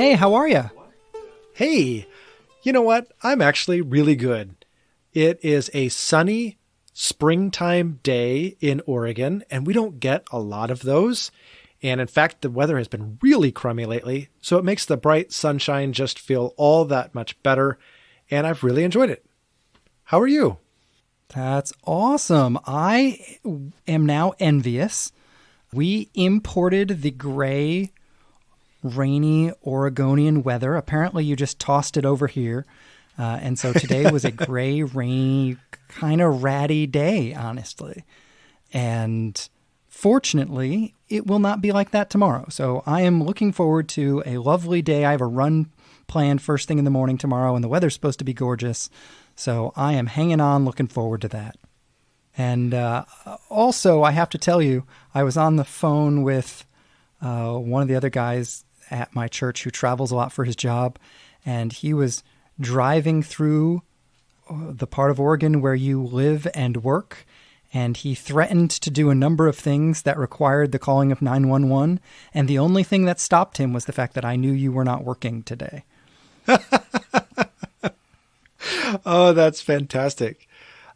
Hey, how are you? Hey, you know what? I'm actually really good. It is a sunny springtime day in Oregon, and we don't get a lot of those. And in fact, the weather has been really crummy lately, so it makes the bright sunshine just feel all that much better, and I've really enjoyed it. How are you? That's awesome. I am now envious. We imported the gray, rainy Oregonian weather. Apparently, you just tossed it over here. And so today was a gray, rainy, kind of ratty day, honestly. And fortunately, it will not be like that tomorrow. So I am looking forward to a lovely day. I have a run planned first thing in the morning tomorrow, and the weather's supposed to be gorgeous. So I am hanging on, looking forward to that. And also, I have to tell you, I was on the phone with one of the other guys at my church who travels a lot for his job, and he was driving through the part of Oregon where you live and work, and he threatened to do a number of things that required the calling of 911, and the only thing that stopped him was the fact that I knew you were not working today. Oh, that's fantastic.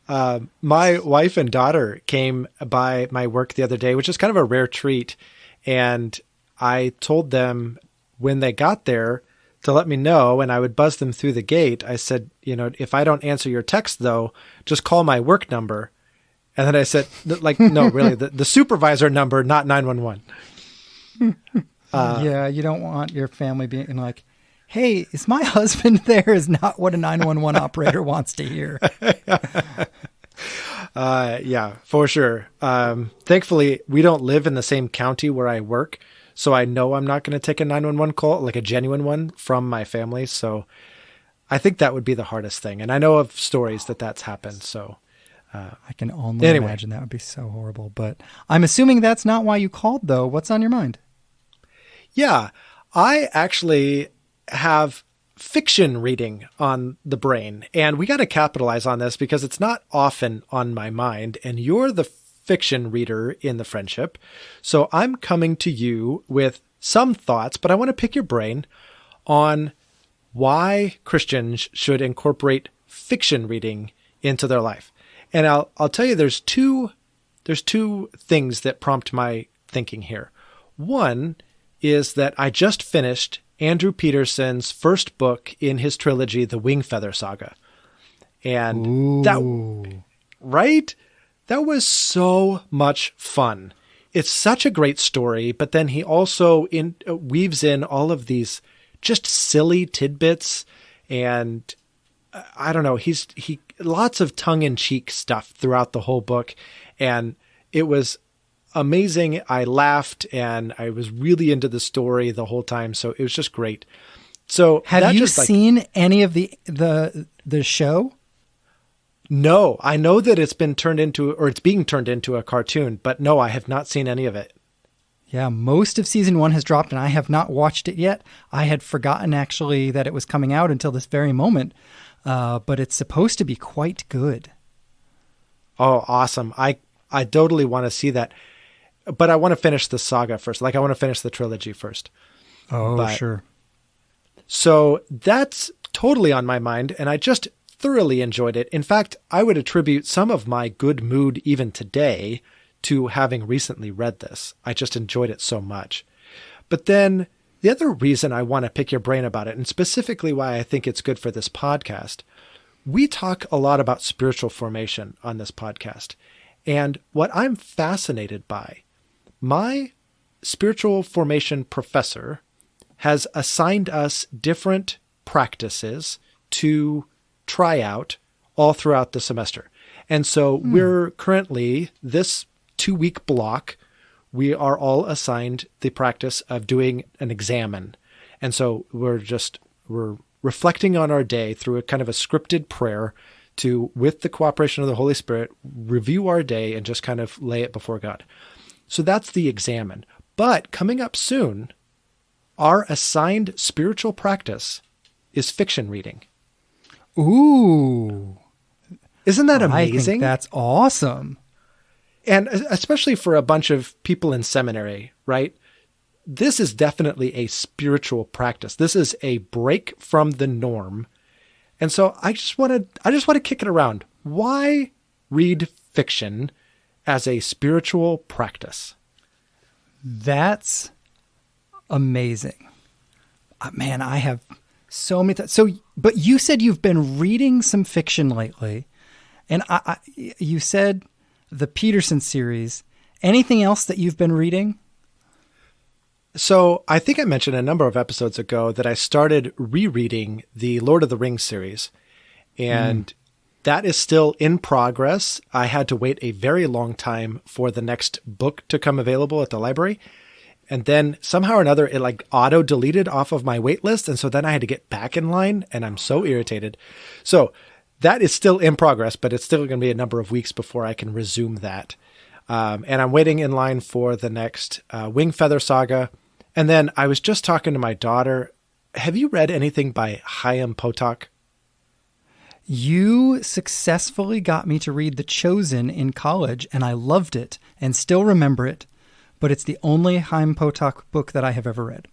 My wife and daughter came by my work the other day, which is kind of a rare treat. And I told them when they got there to let me know, and I would buzz them through the gate. I said, if I don't answer your text, though, just call my work number. And then I said, no, really, the supervisor number, not 911. Yeah, you don't want your family being like, hey, is my husband there? Is not what a 911 operator wants to hear. Yeah, for sure. Thankfully, we don't live in the same county where I work, so I know I'm not going to take a 911 call, like a genuine one, from my family. So I think that would be the hardest thing. And I know of stories that's happened. So I can only imagine that would be so horrible. But I'm assuming that's not why you called, though. What's on your mind? Yeah, I actually have fiction reading on the brain, and we got to capitalize on this because it's not often on my mind, and you're the fiction reader in the friendship. So I'm coming to you with some thoughts, but I want to pick your brain on why Christians should incorporate fiction reading into their life. And I'll tell you, there's two things that prompt my thinking here. One is that I just finished Andrew Peterson's first book in his trilogy, The Wingfeather Saga. And that was so much fun. It's such a great story, but then he also weaves in all of these just silly tidbits, and I don't know, he lots of tongue-in-cheek stuff throughout the whole book, and it was amazing. I laughed and I was really into the story the whole time. So it was just great. So have you seen any of the show? No, I know that it's being turned into a cartoon, but no, I have not seen any of it. Yeah. Most of season 1 has dropped and I have not watched it yet. I had forgotten actually that it was coming out until this very moment. But it's supposed to be quite good. Oh, awesome. I totally want to see that. But I want to finish the saga first. I want to finish the trilogy first. Oh, sure. So that's totally on my mind, and I just thoroughly enjoyed it. In fact, I would attribute some of my good mood even today to having recently read this. I just enjoyed it so much. But then the other reason I want to pick your brain about it, and specifically why I think it's good for this podcast, we talk a lot about spiritual formation on this podcast. And what I'm fascinated by, my spiritual formation professor has assigned us different practices to try out all throughout the semester. And so we're currently, this 2-week block, we are all assigned the practice of doing an examen. And so we're reflecting on our day through a kind of a scripted prayer to, with the cooperation of the Holy Spirit, review our day and just kind of lay it before God. So that's the examen. But coming up soon, our assigned spiritual practice is fiction reading. Ooh. Isn't that amazing? I think that's awesome. And especially for a bunch of people in seminary, right? this is definitely a spiritual practice. This is a break from the norm. And so I just want to kick it around. Why read fiction as a spiritual practice? That's amazing. Man, I have so many but you said you've been reading some fiction lately, and you said the Peterson series. Anything else that you've been reading? So I think I mentioned a number of episodes ago that I started rereading the Lord of the Rings series, and that is still in progress. I had to wait a very long time for the next book to come available at the library. And then somehow or another, it like auto deleted off of my wait list. And so then I had to get back in line, and I'm so irritated. So that is still in progress, but it's still going to be a number of weeks before I can resume that. And I'm waiting in line for the next Wing Feather Saga. And then I was just talking to my daughter. Have you read anything by Chaim Potok? You successfully got me to read The Chosen in college, and I loved it and still remember it. But it's the only Chaim Potok book that I have ever read.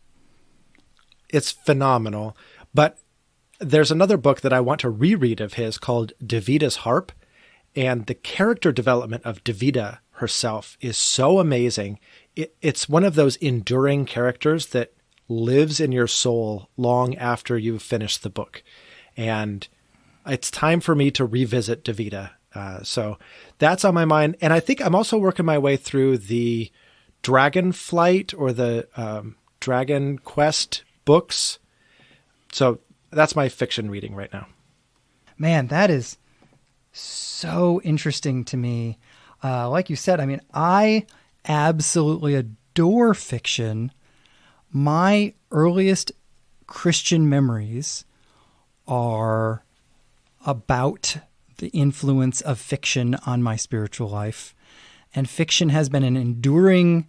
It's phenomenal. But there's another book that I want to reread of his called Davita's Harp. And the character development of Davida herself is so amazing. It's one of those enduring characters that lives in your soul long after you've finished the book. And it's time for me to revisit Davida. So that's on my mind. And I think I'm also working my way through the Dragon Flight or the Dragon Quest books. So that's my fiction reading right now. Man, that is so interesting to me. Like you said, I mean, I absolutely adore fiction. My earliest Christian memories are about the influence of fiction on my spiritual life. And fiction has been an enduring,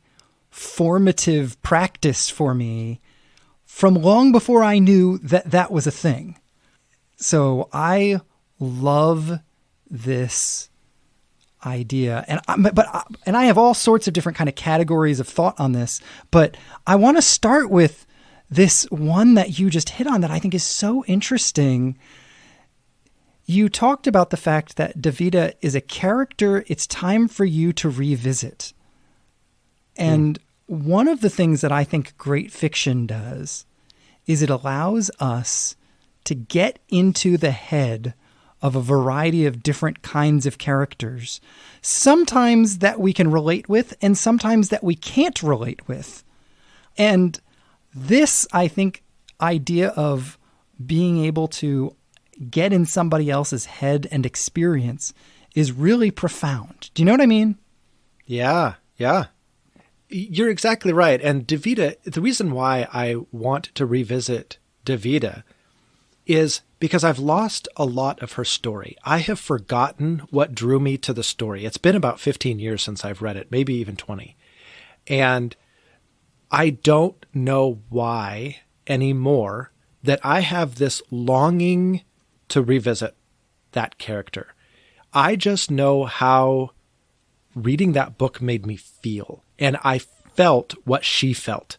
formative practice for me from long before I knew that that was a thing. So I love this idea. And I have all sorts of different kind of categories of thought on this, but I want to start with this one that you just hit on that I think is so interesting. You talked about the fact that Davida is a character it's time for you to revisit. And one of the things that I think great fiction does is it allows us to get into the head of a variety of different kinds of characters, sometimes that we can relate with and sometimes that we can't relate with. And this, I think, idea of being able to get in somebody else's head and experience is really profound. Do you know what I mean? Yeah. You're exactly right. And Davida, the reason why I want to revisit Davida is because I've lost a lot of her story. I have forgotten what drew me to the story. It's been about 15 years since I've read it, maybe even 20. And I don't know why anymore that I have this longing to revisit that character. I just know how reading that book made me feel. And I felt what she felt.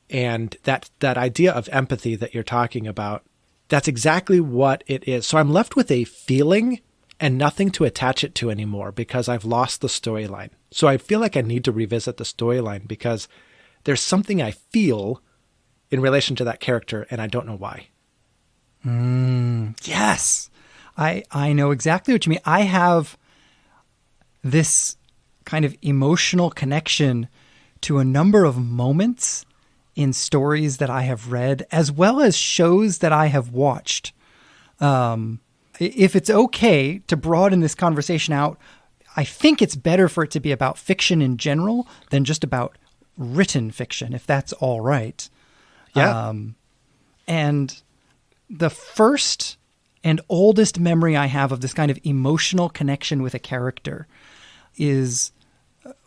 And that idea of empathy that you're talking about, that's exactly what it is. So I'm left with a feeling and nothing to attach it to anymore because I've lost the storyline. So I feel like I need to revisit the storyline because there's something I feel in relation to that character and I don't know why. Yes. I know exactly what you mean. I have this kind of emotional connection to a number of moments in stories that I have read, as well as shows that I have watched. If it's okay to broaden this conversation out, I think it's better for it to be about fiction in general than just about written fiction, if that's all right. Yeah. And the first and oldest memory I have of this kind of emotional connection with a character is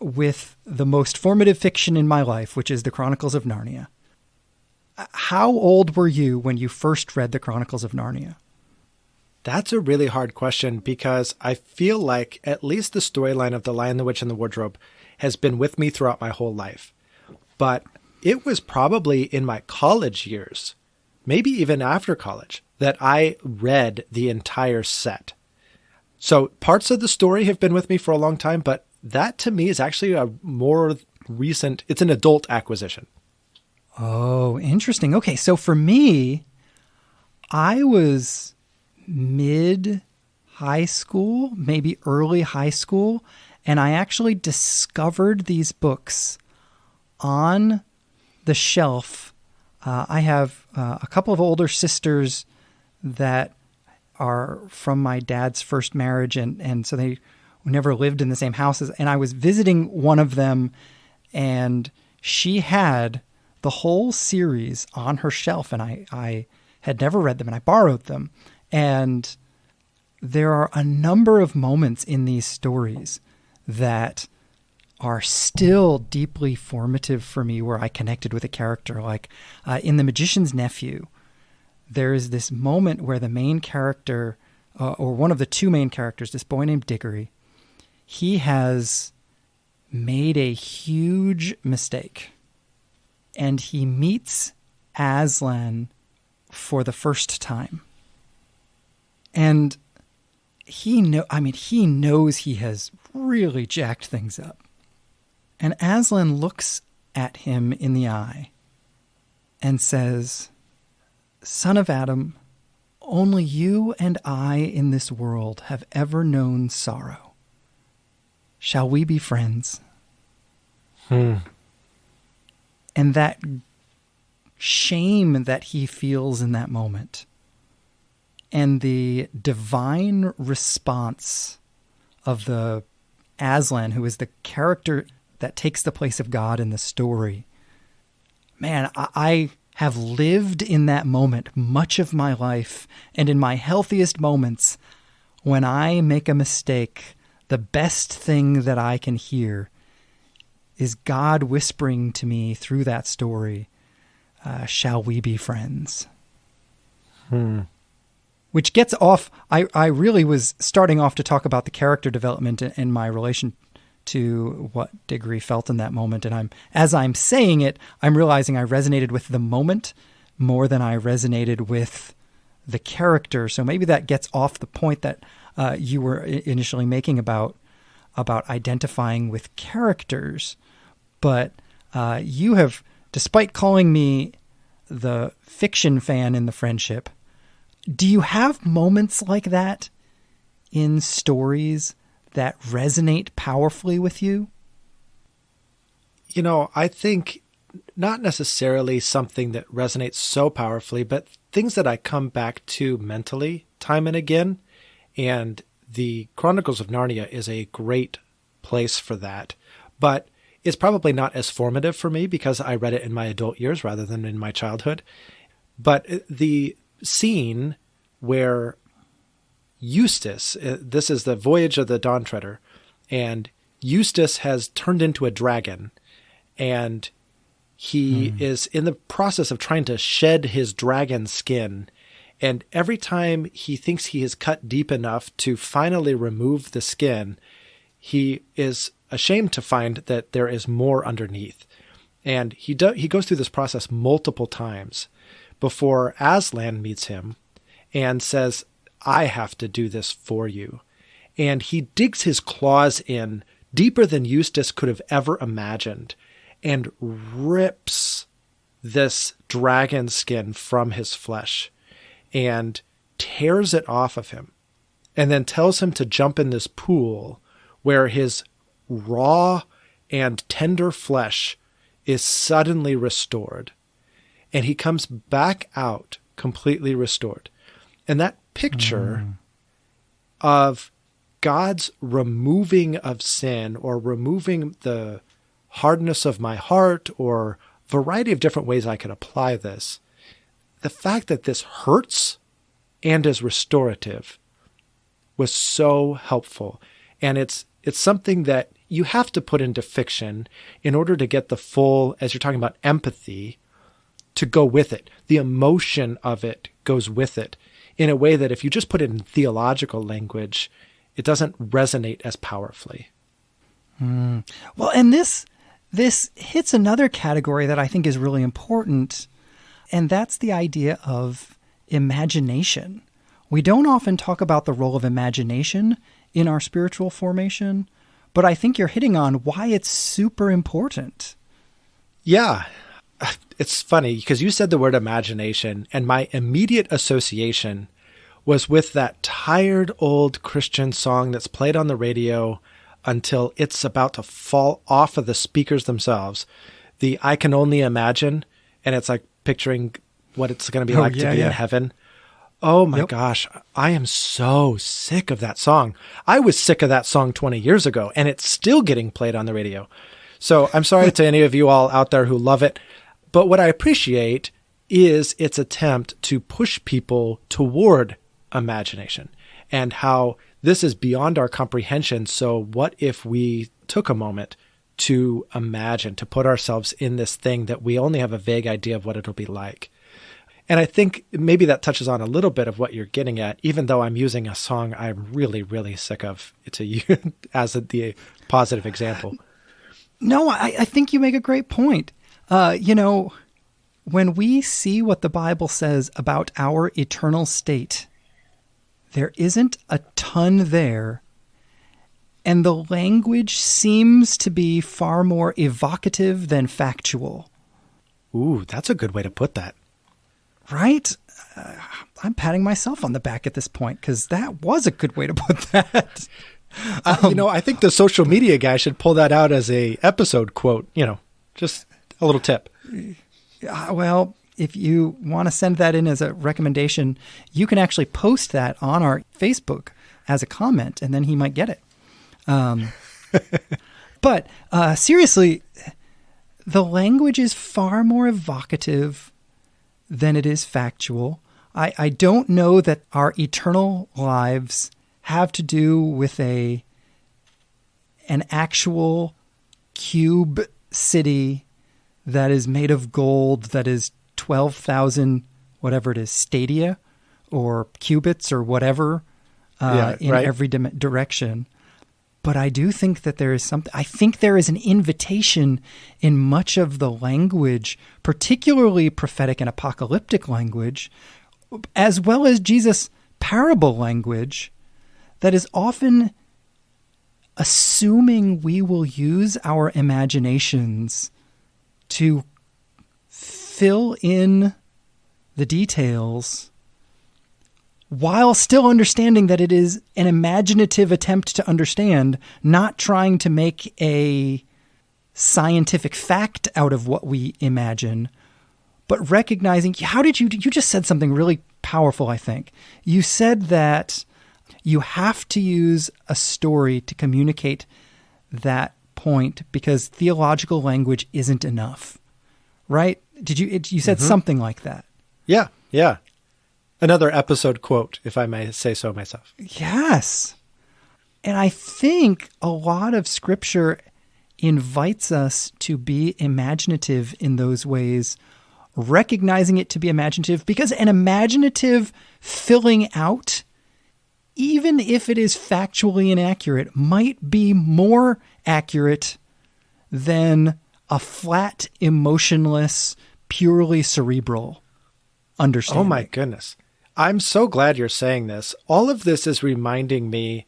with the most formative fiction in my life, which is The Chronicles of Narnia. How old were you when you first read The Chronicles of Narnia? That's a really hard question because I feel like at least the storyline of The Lion, the Witch, and the Wardrobe has been with me throughout my whole life. But it was probably in my college years, maybe even after college, that I read the entire set. So parts of the story have been with me for a long time, but that to me is actually a more recent, it's an adult acquisition. Oh, interesting. Okay, so for me, I was mid-high school, maybe early high school, and I actually discovered these books on the shelf. I have a couple of older sisters that are from my dad's first marriage, and so they never lived in the same houses. And I was visiting one of them, and she had the whole series on her shelf, and I had never read them, and I borrowed them. And there are a number of moments in these stories that are still deeply formative for me where I connected with a character. Like in The Magician's Nephew, there is this moment where the main character, or one of the two main characters, this boy named Diggory, he has made a huge mistake. And he meets Aslan for the first time. And he knows he has really jacked things up. And Aslan looks at him in the eye and says, "Son of Adam, only you and I in this world have ever known sorrow. Shall we be friends?" And that shame that he feels in that moment, and the divine response of the Aslan, who is the character that takes the place of God in the story. Man, I have lived in that moment much of my life, and in my healthiest moments, when I make a mistake, the best thing that I can hear is God whispering to me through that story, "Shall we be friends?" Which gets off, I really was starting off to talk about the character development and my relation to what Diggory felt in that moment. And as I'm saying it, I'm realizing I resonated with the moment more than I resonated with the character. So maybe that gets off the point that you were initially making about identifying with characters. But you have, despite calling me the fiction fan in the friendship, do you have moments like that in stories that resonate powerfully with you? You know, I think not necessarily something that resonates so powerfully, but things that I come back to mentally time and again. And the Chronicles of Narnia is a great place for that. But it's probably not as formative for me because I read it in my adult years rather than in my childhood. But the scene where Eustace, this is the voyage of the Dawn Treader, and Eustace has turned into a dragon, and he is in the process of trying to shed his dragon skin. And every time he thinks he has cut deep enough to finally remove the skin, he is ashamed to find that there is more underneath. And he goes through this process multiple times before Aslan meets him and says, "I have to do this for you." And he digs his claws in deeper than Eustace could have ever imagined and rips this dragon skin from his flesh and tears it off of him, and then tells him to jump in this pool where his raw and tender flesh is suddenly restored. And he comes back out completely restored. And that picture of God's removing of sin, or removing the hardness of my heart, or a variety of different ways I could apply this, the fact that this hurts and is restorative was so helpful. And it's something that you have to put into fiction in order to get the full, as you're talking about, empathy to go with it. The emotion of it goes with it in a way that if you just put it in theological language, it doesn't resonate as powerfully. Well, and this This hits another category that I think is really important, and that's the idea of imagination. We don't often talk about the role of imagination in our spiritual formation, but I think you're hitting on why it's super important. Yeah. It's funny because you said the word imagination, and my immediate association was with that tired old Christian song that's played on the radio until it's about to fall off of the speakers themselves. The I Can Only Imagine, and it's like picturing what it's going to be like to be in heaven. Oh my gosh, I am so sick of that song. I was sick of that song 20 years ago, and it's still getting played on the radio. So I'm sorry to any of you all out there who love it. But what I appreciate is its attempt to push people toward imagination and how this is beyond our comprehension. So what if we took a moment to imagine, to put ourselves in this thing that we only have a vague idea of what it'll be like? And I think maybe that touches on a little bit of what you're getting at, even though I'm using a song I'm really, really sick of to you as the positive example. No, I think you make a great point. When we see what the Bible says about our eternal state, there isn't a ton there, and the language seems to be far more evocative than factual. Ooh, that's a good way to put that. Right? I'm patting myself on the back at this point because that was a good way to put that. I think the social media guy should pull that out as a episode quote, just a little tip. Well, if you want to send that in as a recommendation, you can actually post that on our Facebook as a comment, and then he might get it. But seriously, the language is far more evocative than it is factual. I don't know that our eternal lives have to do with an actual cube city that is made of gold, that is 12,000, whatever it is, stadia or cubits or whatever every direction. But I do think that there is something, I think there is an invitation in much of the language, particularly prophetic and apocalyptic language, as well as Jesus' parable language, that is often assuming we will use our imaginations to fill in the details while still understanding that it is an imaginative attempt to understand, not trying to make a scientific fact out of what we imagine, but recognizing, you just said something really powerful, I think. You said that you have to use a story to communicate that point because theological language isn't enough, right? You said something like that. Yeah. Another episode quote, if I may say so myself. Yes. And I think a lot of scripture invites us to be imaginative in those ways, recognizing it to be imaginative, because an imaginative filling out, even if it is factually inaccurate, might be more accurate than a flat, emotionless, purely cerebral understanding. Oh my goodness. I'm so glad you're saying this. All of this is reminding me,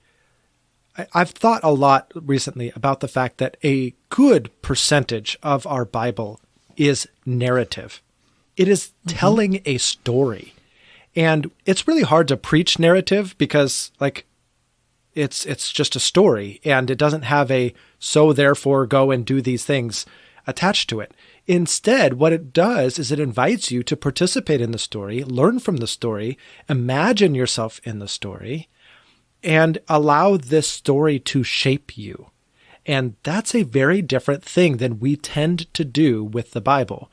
I've thought a lot recently about the fact that a good percentage of our Bible is narrative. It is telling a story. And it's really hard to preach narrative because it's just a story and it doesn't have a so therefore go and do these things attached to it. Instead, what it does is it invites you to participate in the story, learn from the story, imagine yourself in the story, and allow this story to shape you. And that's a very different thing than we tend to do with the Bible.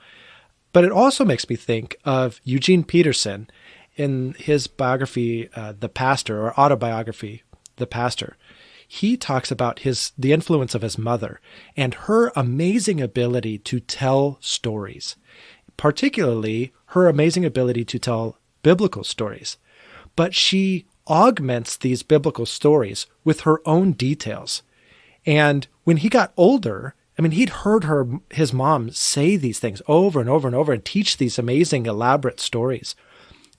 But it also makes me think of Eugene Peterson in his biography, The Pastor, or autobiography, The Pastor. He talks about the influence of his mother and her amazing ability to tell stories, particularly her amazing ability to tell biblical stories. But she augments these biblical stories with her own details. And when he got older, I mean, he'd heard his mom say these things over and over and over and teach these amazing, elaborate stories.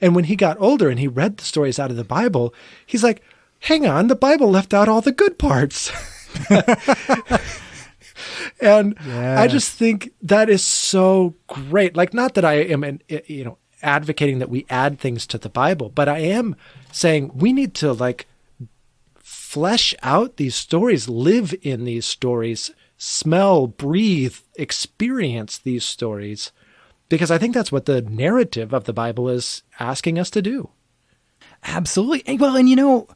And when he got older and he read the stories out of the Bible, he's like, hang on, the Bible left out all the good parts. And I just think that is so great. Like, not that I am, advocating that we add things to the Bible, but I am saying we need to like flesh out these stories, live in these stories, smell, breathe, experience these stories, because I think that's what the narrative of the Bible is asking us to do. Absolutely. Well, and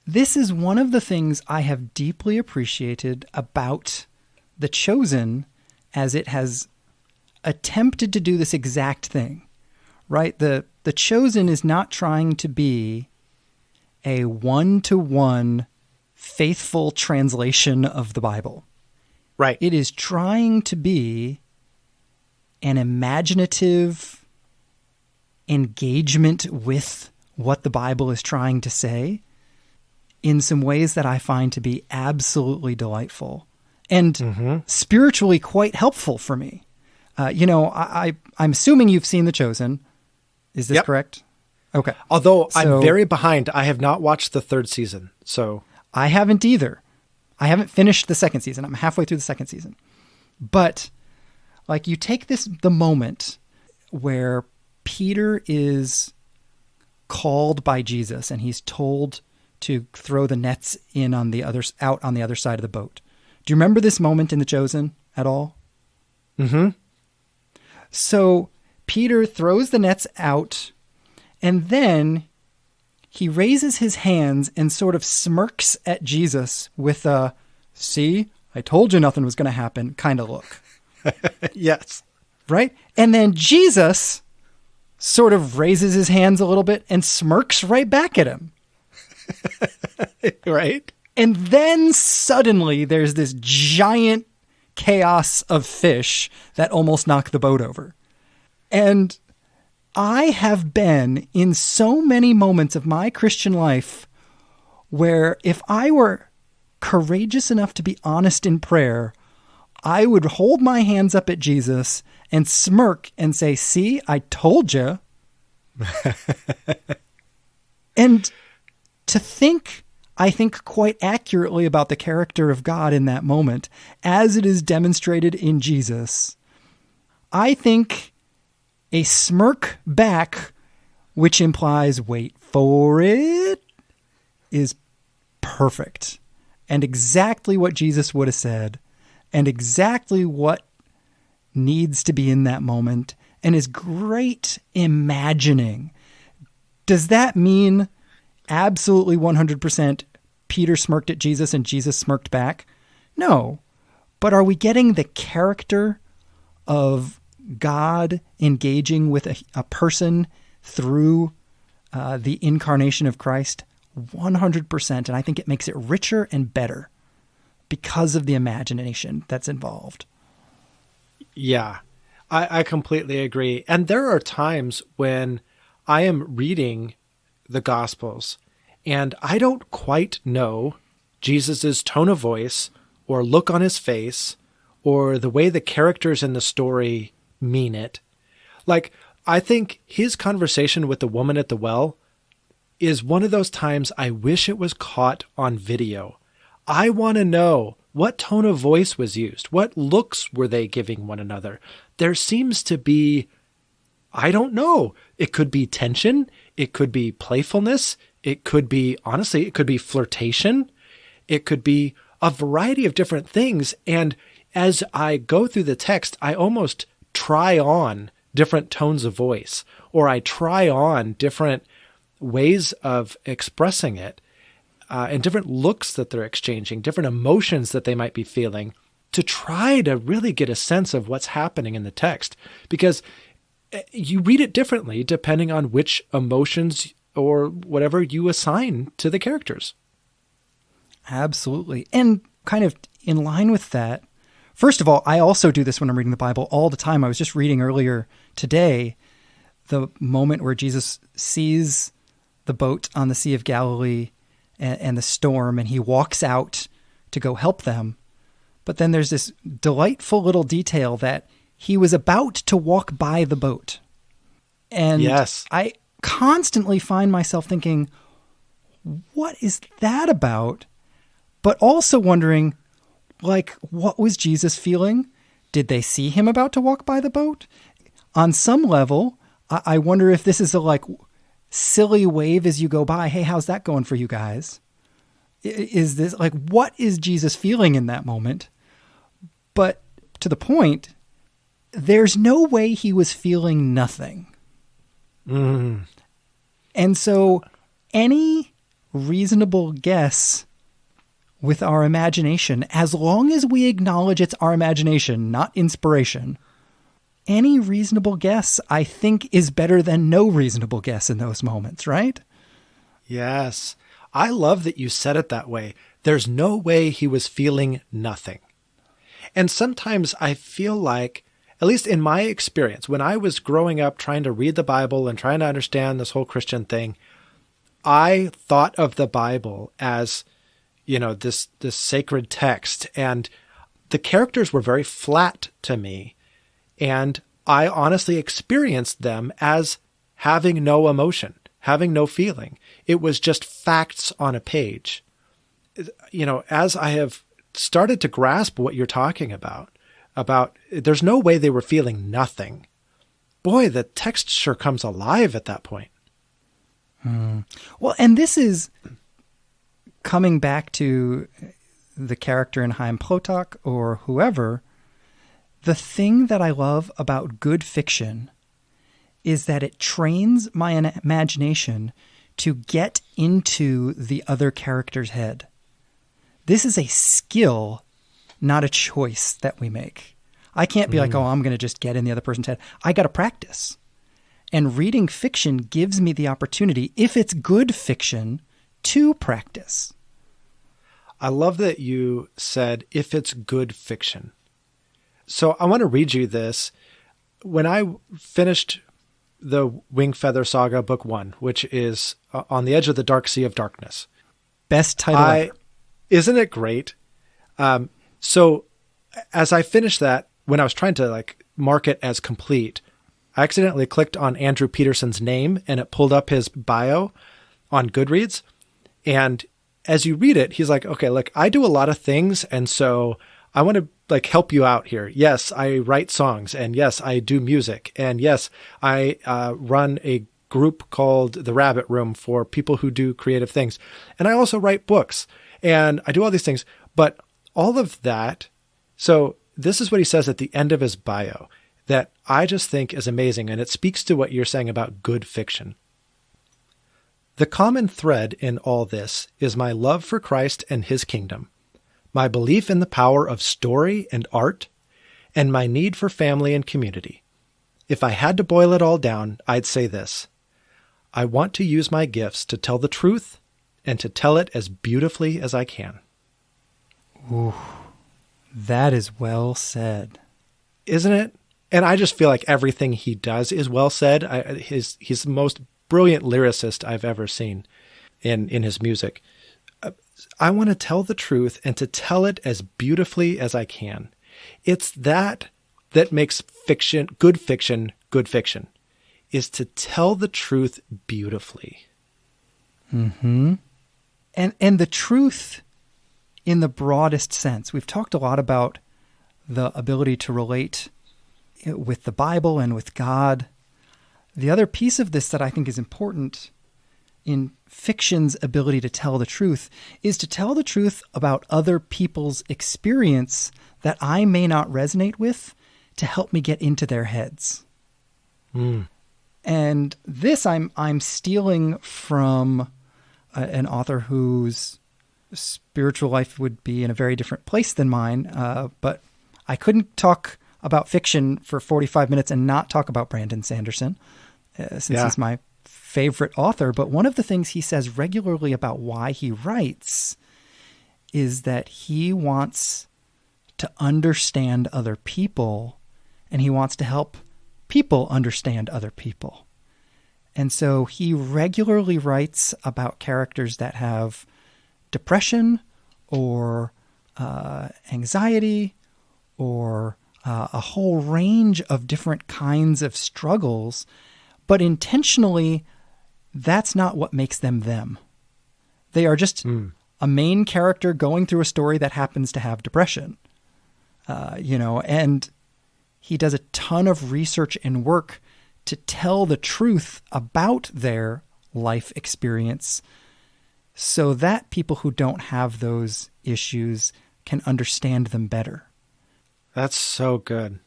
this is one of the things I have deeply appreciated about The Chosen, as it has attempted to do this exact thing, right? The Chosen is not trying to be a one-to-one faithful translation of the Bible. Right. It is trying to be an imaginative engagement with what the Bible is trying to say in some ways that I find to be absolutely delightful and spiritually quite helpful for me. I'm assuming you've seen The Chosen. Is this correct? Okay. Although I'm very behind. I have not watched the third season. So I haven't either. I haven't finished the second season. I'm halfway through the second season. But like, you take the moment where Peter is called by Jesus and he's told to throw the nets out on the other side of the boat. Do you remember this moment in The Chosen at all? Mm-hmm. So Peter throws the nets out, and then he raises his hands and sort of smirks at Jesus with a, see, I told you nothing was going to happen kind of look. Yes. Right? And then Jesus sort of raises his hands a little bit and smirks right back at him. Right? And then suddenly there's this giant chaos of fish that almost knock the boat over. And I have been in so many moments of my Christian life where if I were courageous enough to be honest in prayer, I would hold my hands up at Jesus and smirk and say, see, I told you. And to think, I think quite accurately about the character of God in that moment, as it is demonstrated in Jesus, I think a smirk back, which implies wait for it, is perfect and exactly what Jesus would have said and exactly what needs to be in that moment and is great imagining. Does that mean absolutely 100% Peter smirked at Jesus and Jesus smirked back? No. But are we getting the character of God engaging with a person through the incarnation of Christ? 100%. And I think it makes it richer and better because of the imagination that's involved. Yeah, I completely agree. And there are times when I am reading the Gospels and I don't quite know Jesus's tone of voice or look on his face or the way the characters in the story mean it. Like, I think his conversation with the woman at the well is one of those times I wish it was caught on video. I want to know what tone of voice was used. What looks were they giving one another? There seems to be, I don't know. It could be tension. It could be playfulness. It could be, honestly, it could be flirtation. It could be a variety of different things. And as I go through the text, I almost try on different tones of voice, or I try on different ways of expressing it, and different looks that they're exchanging, different emotions that they might be feeling, to try to really get a sense of what's happening in the text. Because you read it differently depending on which emotions or whatever you assign to the characters. Absolutely. And kind of in line with that, first of all, I also do this when I'm reading the Bible all the time. I was just reading earlier today the moment where Jesus sees the boat on the Sea of Galilee and the storm, and he walks out to go help them. But then there's this delightful little detail that he was about to walk by the boat. And yes. I constantly find myself thinking, what is that about? But also wondering, like, what was Jesus feeling? Did they see him about to walk by the boat? On some level, I wonder if this is a like silly wave as you go by. Hey, how's that going for you guys? Is this like, what is Jesus feeling in that moment? But to the point, there's no way he was feeling nothing. Mm. And so any reasonable guess with our imagination, as long as we acknowledge it's our imagination, not inspiration, any reasonable guess, I think, is better than no reasonable guess in those moments, right? Yes. I love that you said it that way. There's no way he was feeling nothing. And sometimes I feel like, at least in my experience, when I was growing up trying to read the Bible and trying to understand this whole Christian thing, I thought of the Bible as, you know, this sacred text, and the characters were very flat to me. And I honestly experienced them as having no emotion, having no feeling. It was just facts on a page. You know, as I have started to grasp what you're talking about there's no way they were feeling nothing. Boy, the text sure comes alive at that point. Well, and this is coming back to the character in Chaim Plotak or whoever. The thing that I love about good fiction is that it trains my imagination to get into the other character's head. This is a skill, not a choice that we make. I can't be like, oh, I'm going to just get in the other person's head. I got to practice. And reading fiction gives me the opportunity, if it's good fiction, to practice. I love that you said, if it's good fiction. So I want to read you this. When I finished the Wing Feather Saga Book 1, which is On the Edge of the Dark Sea of Darkness. Best title ever. Isn't it great? So as I finished that, when I was trying to like mark it as complete, I accidentally clicked on Andrew Peterson's name and it pulled up his bio on Goodreads. And as you read it, he's like, okay, look, I do a lot of things. And so I want to like help you out here. Yes, I write songs, and yes, I do music. And yes, I run a group called The Rabbit Room for people who do creative things. And I also write books, and I do all these things, but all of that. So this is what he says at the end of his bio that I just think is amazing. And it speaks to what you're saying about good fiction. The common thread in all this is my love for Christ and his kingdom, my belief in the power of story and art, and my need for family and community. If I had to boil it all down, I'd say this: I want to use my gifts to tell the truth and to tell it as beautifully as I can. Ooh, that is well said. Isn't it? And I just feel like everything he does is well said. He's the most brilliant lyricist I've ever seen in his music. I want to tell the truth and to tell it as beautifully as I can. It's that makes fiction, good fiction, is to tell the truth beautifully. Mm-hmm. And the truth in the broadest sense. We've talked a lot about the ability to relate with the Bible and with God. The other piece of this that I think is important in fiction's ability to tell the truth is to tell the truth about other people's experience that I may not resonate with, to help me get into their heads. And this I'm stealing from an author whose spiritual life would be in a very different place than mine, but I couldn't talk about fiction for 45 minutes and not talk about Brandon Sanderson, since he's my favorite author. But one of the things he says regularly about why he writes is that he wants to understand other people, and he wants to help people understand other people. And so he regularly writes about characters that have depression or anxiety or a whole range of different kinds of struggles, but intentionally, that's not what makes them them. They are just a main character going through a story that happens to have depression, and he does a ton of research and work to tell the truth about their life experience so that people who don't have those issues can understand them better. That's so good.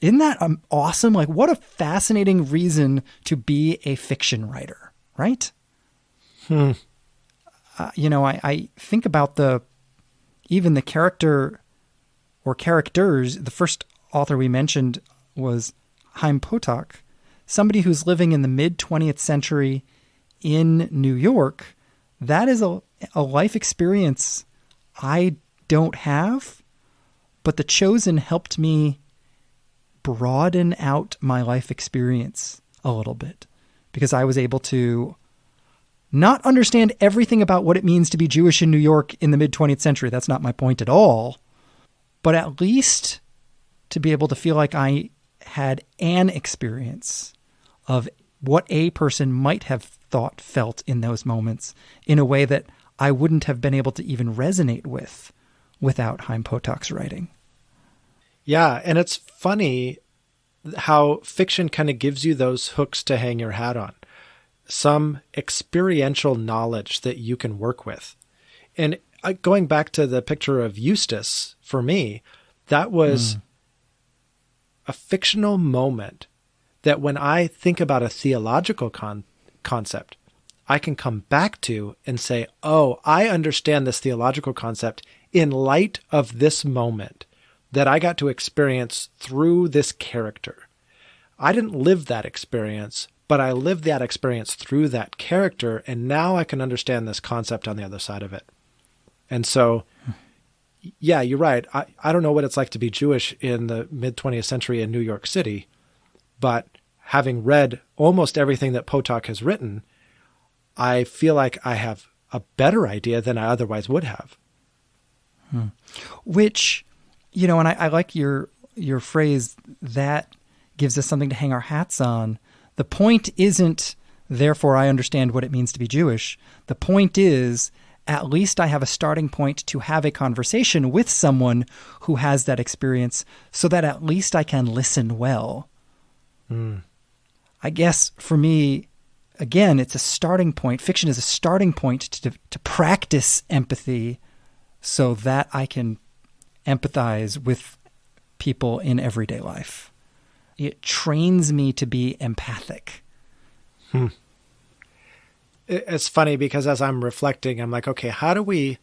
Isn't that awesome? Like, what a fascinating reason to be a fiction writer, right? I think about even the character or characters. The first author we mentioned was Chaim Potok, somebody who's living in the mid-20th century in New York. That is a life experience I don't have, but The Chosen helped me broaden out my life experience a little bit because I was able to not understand everything about what it means to be Jewish in New York in the mid-20th century. That's not my point at all. But at least to be able to feel like I had an experience of what a person might have felt in those moments in a way that I wouldn't have been able to even resonate with without Chaim Potok's writing. Yeah, and it's funny how fiction kind of gives you those hooks to hang your hat on. Some experiential knowledge that you can work with. And going back to the picture of Eustace, for me, that was a fictional moment that when I think about a theological concept, I can come back to and say, oh, I understand this theological concept in light of this moment that I got to experience through this character. I didn't live that experience, but I lived that experience through that character, and now I can understand this concept on the other side of it. And so, yeah, you're right. I don't know what it's like to be Jewish in the mid-20th century in New York City, but having read almost everything that Potok has written, I feel like I have a better idea than I otherwise would have. Which, and I like your phrase, that gives us something to hang our hats on. The point isn't, therefore, I understand what it means to be Jewish. The point is, at least I have a starting point to have a conversation with someone who has that experience so that at least I can listen well. I guess for me, again, it's a starting point. Fiction is a starting point to practice empathy so that I can empathize with people in everyday life. It trains me to be empathic. It's funny because as I'm reflecting, I'm like, okay, how do we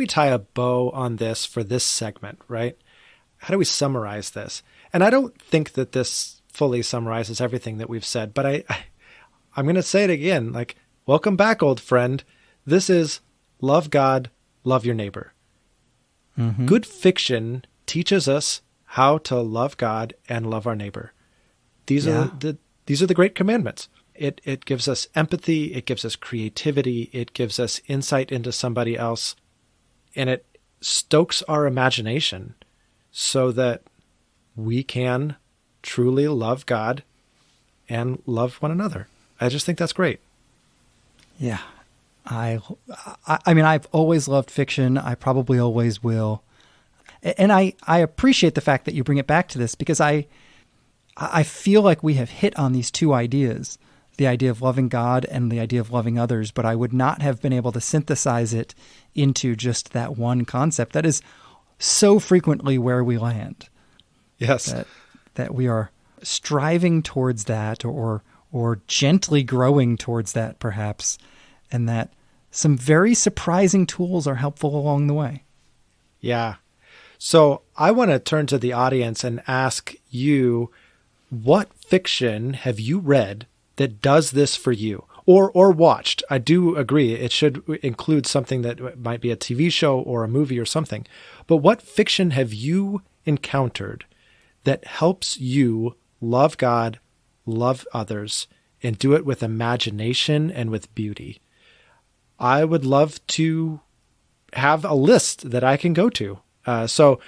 tie a bow on this for this segment, right? How do we summarize this? And I don't think that this fully summarizes everything that we've said, but I'm going to say it again, like, welcome back, old friend. This is love God, love your neighbor. Good fiction teaches us how to love God and love our neighbor. These are the great commandments. It gives us empathy. It gives us creativity. It gives us insight into somebody else. And it stokes our imagination so that we can truly love God and love one another. I just think that's great. Yeah. I mean, I've always loved fiction. I probably always will. And I appreciate the fact that you bring it back to this because I feel like we have hit on these two ideas, the idea of loving God and the idea of loving others, but I would not have been able to synthesize it into just that one concept. That is so frequently where we land. Yes. That we are striving towards that or gently growing towards that perhaps, and that some very surprising tools are helpful along the way. Yeah. So I want to turn to the audience and ask you, what fiction have you read that does this for you or watched? I do agree. It should include something that might be a TV show or a movie or something. But what fiction have you encountered that helps you love God, love others, and do it with imagination and with beauty? I would love to have a list that I can go to. So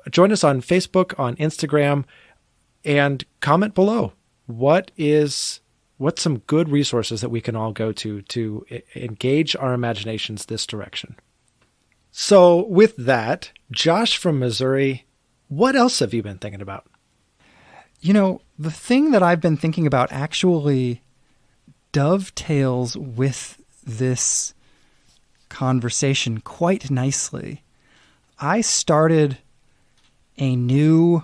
join us on Facebook, on Instagram, and comment below. What's some good resources that we can all go to engage our imaginations this direction? So with that, Josh from Missouri, what else have you been thinking about? The thing that I've been thinking about actually dovetails with this conversation quite nicely. I started a new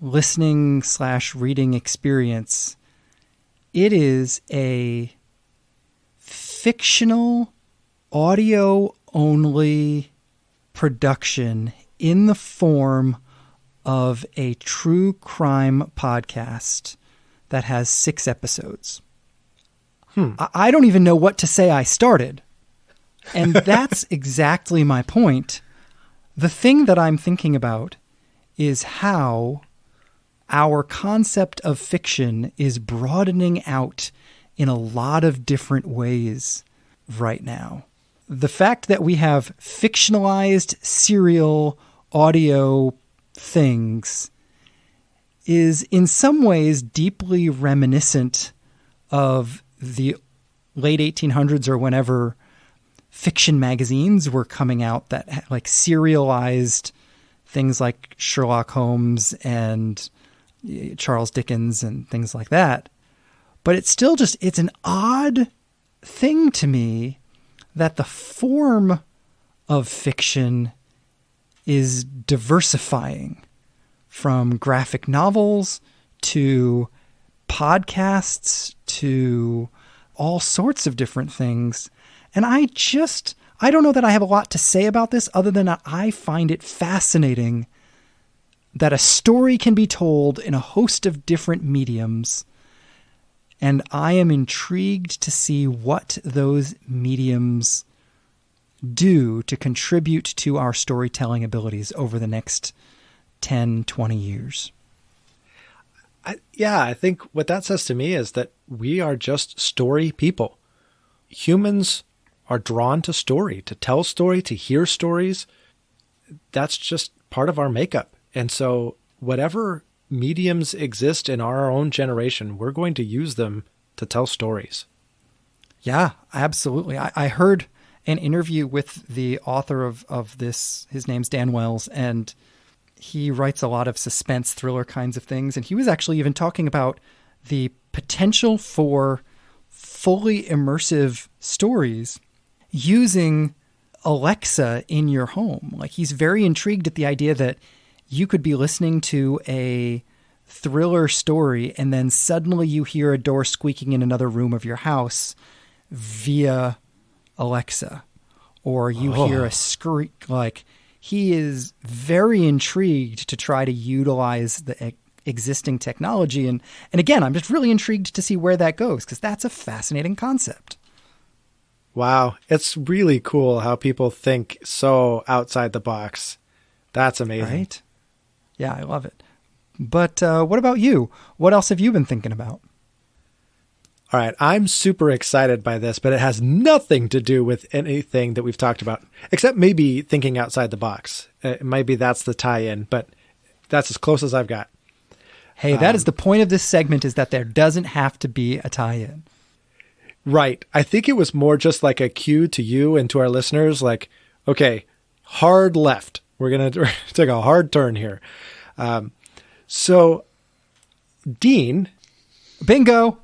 listening/reading experience. It is a fictional audio-only production in the form of a true crime podcast that has 6 episodes. I don't even know what to say I started. And that's exactly my point. The thing that I'm thinking about is how our concept of fiction is broadening out in a lot of different ways right now. The fact that we have fictionalized serial audio things is in some ways deeply reminiscent of the late 1800s or whenever fiction magazines were coming out that like serialized things like Sherlock Holmes and Charles Dickens and things like that. But it's still it's an odd thing to me that the form of fiction is diversifying from graphic novels to podcasts to all sorts of different things. And I don't know that I have a lot to say about this other than I find it fascinating that a story can be told in a host of different mediums. And I am intrigued to see what those mediums do to contribute to our storytelling abilities over the next 10, 20 years. I think what that says to me is that we are just story people. Humans are drawn to story, to tell story, to hear stories. That's just part of our makeup. And so whatever mediums exist in our own generation, we're going to use them to tell stories. Yeah, absolutely. I heard an interview with the author of this. His name's Dan Wells, and he writes a lot of suspense thriller kinds of things. And he was actually even talking about the potential for fully immersive stories using Alexa in your home. Like, he's very intrigued at the idea that you could be listening to a thriller story and then suddenly you hear a door squeaking in another room of your house via Alexa, or you hear a squeak. Like, he is very intrigued to try to utilize the existing technology. And again, I'm just really intrigued to see where that goes, because that's a fascinating concept. Wow. It's really cool how people think so outside the box. That's amazing. Right? Yeah, I love it. But what about you? What else have you been thinking about? All right. I'm super excited by this, but it has nothing to do with anything that we've talked about, except maybe thinking outside the box. Maybe that's the tie-in, but that's as close as I've got. Hey, that is the point of this segment, is that there doesn't have to be a tie-in. Right. I think it was more just like a cue to you and to our listeners, like, okay, hard left. We're going to take a hard turn here. So Dean. Bingo.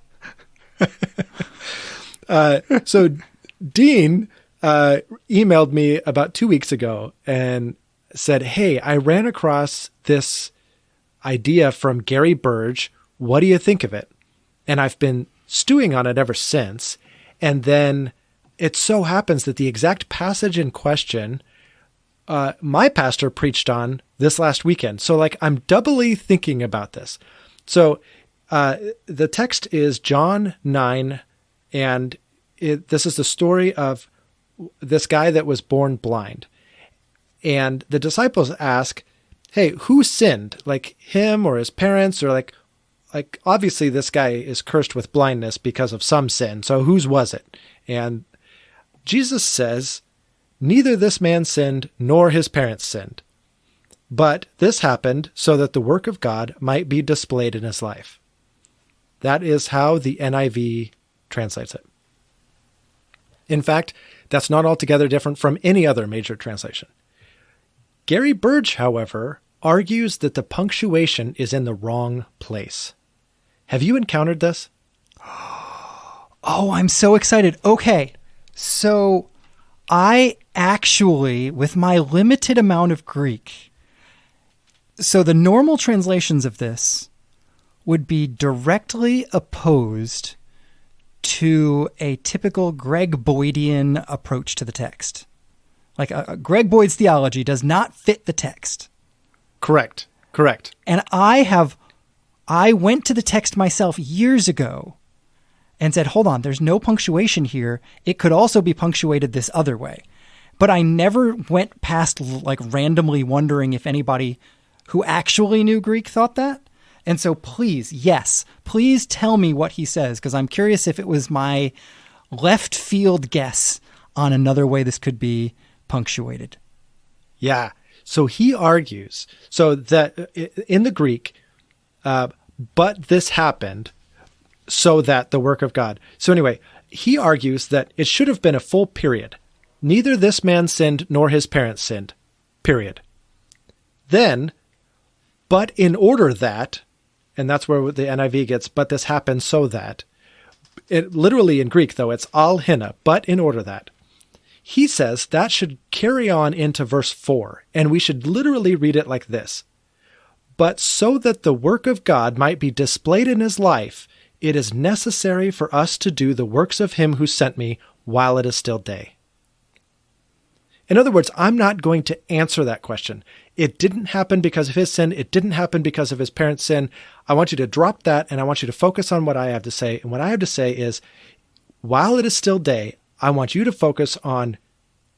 So Dean emailed me about 2 weeks ago and said, hey, I ran across this idea from Gary Burge. What do you think of it? And I've been stewing on it ever since. And then it so happens that the exact passage in question, my pastor preached on this last weekend. So like, I'm doubly thinking about this. So the text is John 9, and this is the story of this guy that was born blind. And the disciples ask, hey, who sinned? Like, him or his parents? Or like obviously this guy is cursed with blindness because of some sin. So whose was it? And Jesus says, neither this man sinned nor his parents sinned. But this happened so that the work of God might be displayed in his life. That is how the NIV translates it. In fact, that's not altogether different from any other major translation. Gary Burge, however, argues that the punctuation is in the wrong place. Have you encountered this? Oh, I'm so excited. Okay, so I actually, with my limited amount of Greek, so the normal translations of this would be directly opposed to a typical Greg Boydian approach to the text. Like Greg Boyd's theology does not fit the text. Correct. And I went to the text myself years ago and said, hold on, there's no punctuation here. It could also be punctuated this other way. But I never went past like randomly wondering if anybody who actually knew Greek thought that. And so please tell me what he says, because I'm curious if it was my left field guess on another way this could be punctuated. Yeah. So he argues, so that in the Greek, but this happened so that the work of God. So anyway, he argues that it should have been a full period. Neither this man sinned nor his parents sinned. Period. Then, but in order that, and that's where the NIV gets, but this happened so that. It literally in Greek, though, it's al hina, but in order that. He says that should carry on into verse 4, and we should literally read it like this. But so that the work of God might be displayed in his life, it is necessary for us to do the works of him who sent me while it is still day. In other words, I'm not going to answer that question. It didn't happen because of his sin. It didn't happen because of his parents' sin. I want you to drop that, and I want you to focus on what I have to say. And what I have to say is, while it is still day, I want you to focus on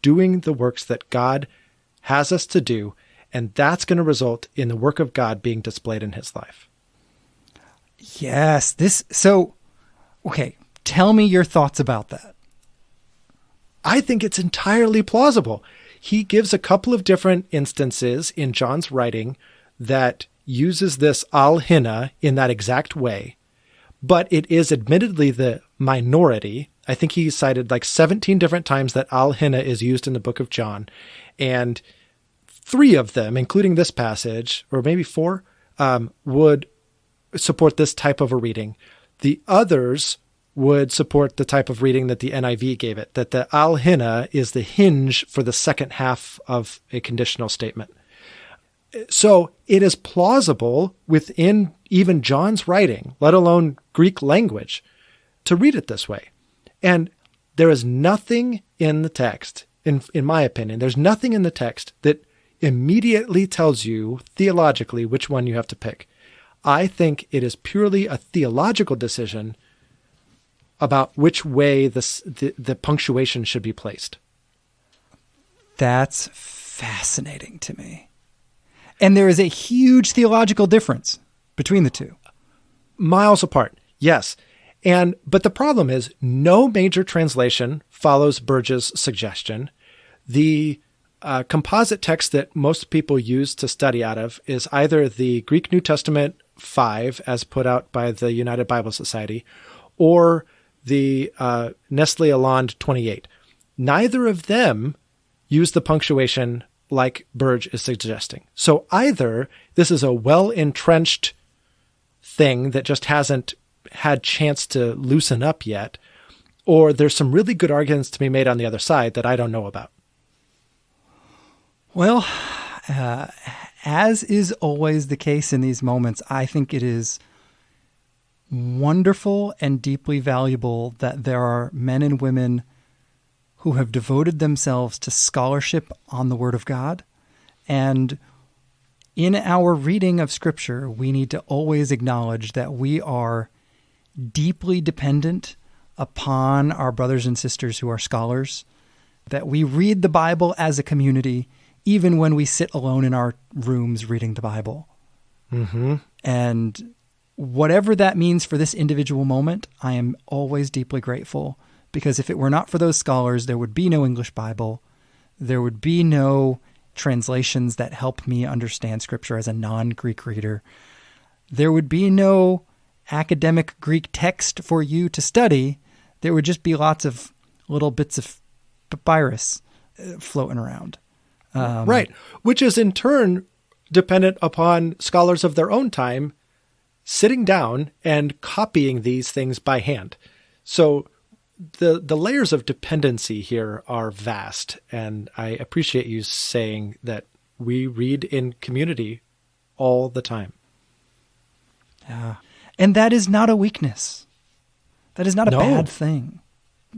doing the works that God has us to do, and that's going to result in the work of God being displayed in his life. Yes. Okay, tell me your thoughts about that. I think it's entirely plausible. He gives a couple of different instances in John's writing that uses this al hina in that exact way, but it is admittedly the minority. I think he cited like 17 different times that al hina is used in the book of John, and 3 of them, including this passage, or maybe 4, would support this type of a reading. The others would support the type of reading that the NIV gave it, that the al hina is the hinge for the second half of a conditional statement. So it is plausible within even John's writing, let alone Greek language, to read it this way. And there is nothing in the text, in my opinion, there's nothing in the text that immediately tells you theologically which one you have to pick. I think it is purely a theological decision about which way the punctuation should be placed. That's fascinating to me. And there is a huge theological difference between the two. Miles apart, yes. But the problem is no major translation follows Burge's suggestion. The composite text that most people use to study out of is either the Greek New Testament 5, as put out by the United Bible Society, or the Nestle Aland 28. Neither of them use the punctuation like Burge is suggesting. So either this is a well-entrenched thing that just hasn't had chance to loosen up yet, or there's some really good arguments to be made on the other side that I don't know about. Well, as is always the case in these moments, I think it is wonderful and deeply valuable that there are men and women who have devoted themselves to scholarship on the Word of God. And in our reading of Scripture, we need to always acknowledge that we are deeply dependent upon our brothers and sisters who are scholars, that we read the Bible as a community, even when we sit alone in our rooms reading the Bible. Mm-hmm. And whatever that means for this individual moment, I am always deeply grateful, because if it were not for those scholars, there would be no English Bible. There would be no translations that help me understand Scripture as a non-Greek reader. There would be no academic Greek text for you to study. There would just be lots of little bits of papyrus floating around. Right. Which is in turn dependent upon scholars of their own time sitting down and copying these things by hand. So the layers of dependency here are vast. And I appreciate you saying that we read in community all the time. Yeah. And that is not a weakness. That is not a bad thing.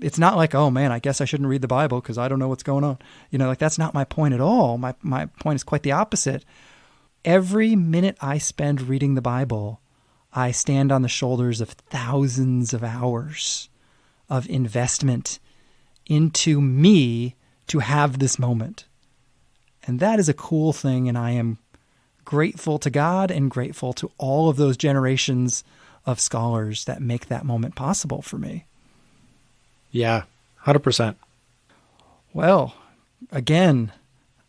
It's not like, oh man, I guess I shouldn't read the Bible because I don't know what's going on. Like that's not my point at all. My point is quite the opposite. Every minute I spend reading the Bible, I stand on the shoulders of thousands of hours of investment into me to have this moment. And that is a cool thing. And I am grateful to God and grateful to all of those generations of scholars that make that moment possible for me. Yeah, 100%. Well, again,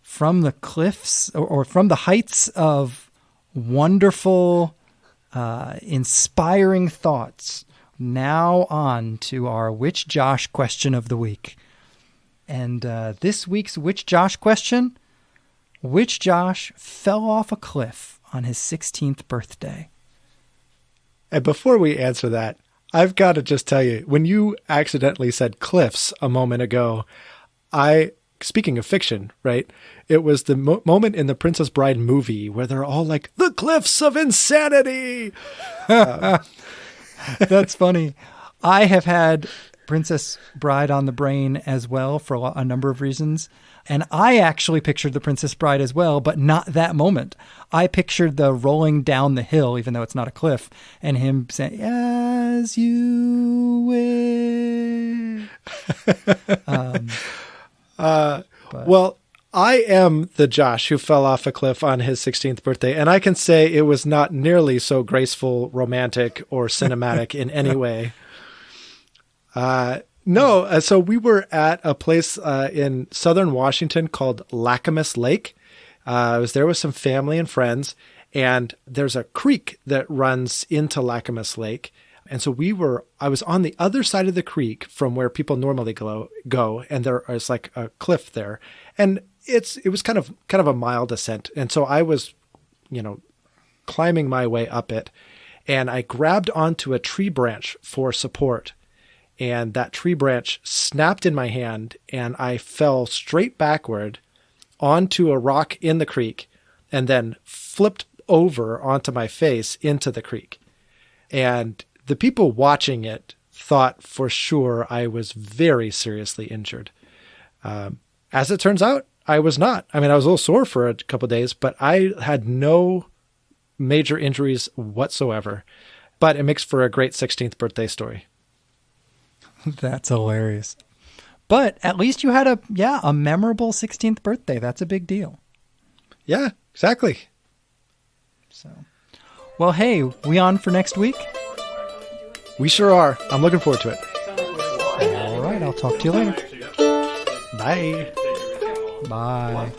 from the cliffs or from the heights of wonderful, inspiring thoughts, now on to our Which Josh question of the week. And this week's Which Josh question: which Josh fell off a cliff on his 16th birthday? And before we answer that, I've got to just tell you, when you accidentally said cliffs a moment ago, speaking of fiction, right? It was the moment in the Princess Bride movie where they're all like, the cliffs of insanity. That's funny. I have had Princess Bride on the brain as well for a number of reasons. And I actually pictured the Princess Bride as well, but not that moment. I pictured the rolling down the hill, even though it's not a cliff, and him saying, as you wish. Well, I am the Josh who fell off a cliff on his 16th birthday, and I can say it was not nearly so graceful, romantic, or cinematic in any way. No, so we were at a place in southern Washington called Lacamas Lake. I was there with some family and friends, and there's a creek that runs into Lacamas Lake. And so I was on the other side of the creek from where people normally go, and there is like a cliff there. And it was kind of a mild ascent. And so I was, climbing my way up it, and I grabbed onto a tree branch for support. And that tree branch snapped in my hand, and I fell straight backward onto a rock in the creek and then flipped over onto my face into the creek. And the people watching it thought for sure I was very seriously injured. As it turns out, I was not. I mean, I was a little sore for a couple of days, but I had no major injuries whatsoever. But it makes for a great 16th birthday story. That's hilarious. But at least you had a memorable 16th birthday. That's a big deal. Yeah, exactly. So, well, hey, we on for next week? We sure are. I'm looking forward to it. All right, I'll talk to you later. Bye. Bye.